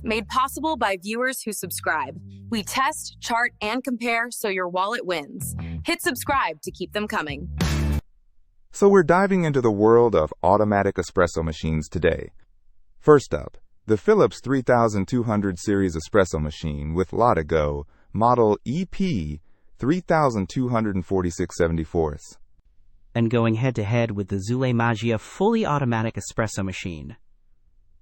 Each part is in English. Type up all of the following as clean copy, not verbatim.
Made possible by viewers who subscribe. We test, chart, and compare so your wallet wins. Hit subscribe to keep them coming. So we're diving into the world of automatic espresso machines today. First up, the Philips 3200 series espresso machine with LatteGo, model EP 3246/74. And going head-to-head with the Zulay Magia fully automatic espresso machine.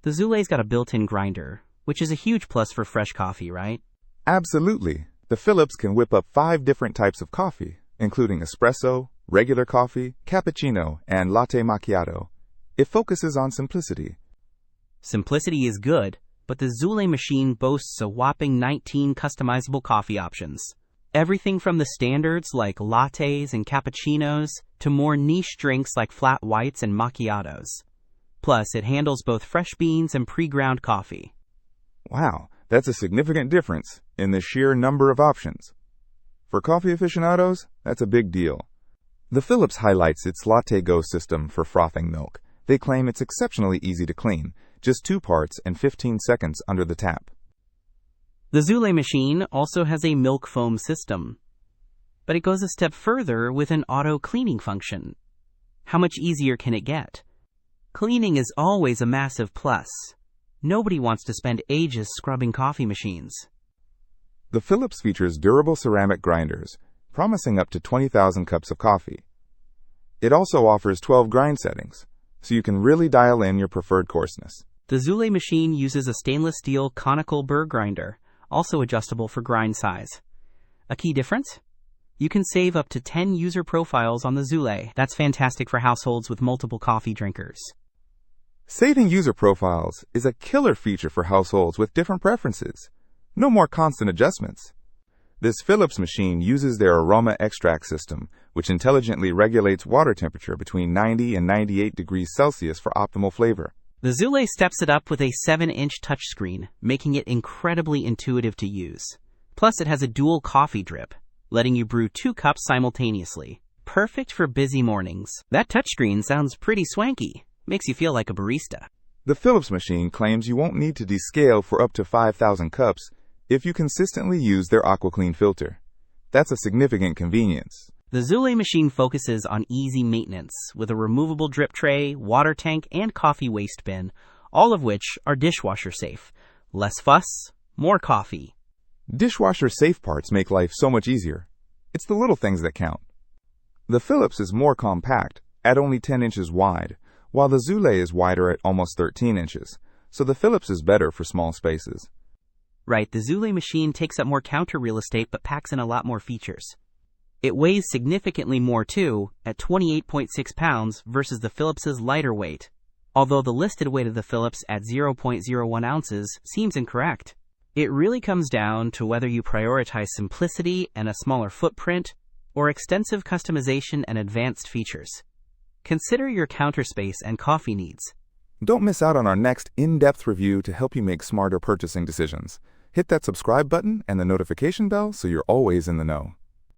The Zulay's got a built-in grinder, which is a huge plus for fresh coffee, right? Absolutely. The Philips can whip up 5 different types of coffee, including espresso, regular coffee, cappuccino, and latte macchiato. It focuses on simplicity. Simplicity is good, but the Zulay machine boasts a whopping 19 customizable coffee options. Everything from the standards like lattes and cappuccinos to more niche drinks like flat whites and macchiatos. Plus, it handles both fresh beans and pre-ground coffee. Wow, that's a significant difference in the sheer number of options. For coffee aficionados, that's a big deal. The Philips highlights its LatteGo system for frothing milk. They claim it's exceptionally easy to clean, just 2 parts and 15 seconds under the tap. The Zulay machine also has a milk foam system, but it goes a step further with an auto-cleaning function. How much easier can it get? Cleaning is always a massive plus. Nobody wants to spend ages scrubbing coffee machines. The Philips features durable ceramic grinders, promising up to 20,000 cups of coffee. It also offers 12 grind settings, so you can really dial in your preferred coarseness. The Zulay machine uses a stainless steel conical burr grinder, also adjustable for grind size. A key difference? You can save up to 10 user profiles on the Zulay. That's fantastic for households with multiple coffee drinkers. Saving user profiles is a killer feature for households with different preferences. No more constant adjustments. This Philips machine uses their aroma extract system, which intelligently regulates water temperature between 90 and 98 degrees Celsius for optimal flavor. The Zulay steps it up with a 7-inch touchscreen, making it incredibly intuitive to use. Plus, it has a dual coffee drip, letting you brew 2 cups simultaneously. Perfect for busy mornings. That touchscreen sounds pretty swanky. Makes you feel like a barista. The Philips machine claims you won't need to descale for up to 5,000 cups if you consistently use their AquaClean filter. That's a significant convenience. The Zulay machine focuses on easy maintenance with a removable drip tray, water tank, and coffee waste bin, all of which are dishwasher safe. Less fuss, more coffee. Dishwasher safe parts make life so much easier. It's the little things that count. The Philips is more compact, at only 10 inches wide, while the Zulay is wider at almost 13 inches, so the Philips is better for small spaces. Right, the Zulay machine takes up more counter real estate but packs in a lot more features. It weighs significantly more too, at 28.6 pounds versus the Philips's lighter weight, although the listed weight of the Philips at 0.01 ounces seems incorrect. It really comes down to whether you prioritize simplicity and a smaller footprint, or extensive customization and advanced features. Consider your counter space and coffee needs. Don't miss out on our next in-depth review to help you make smarter purchasing decisions. Hit that subscribe button and the notification bell so you're always in the know.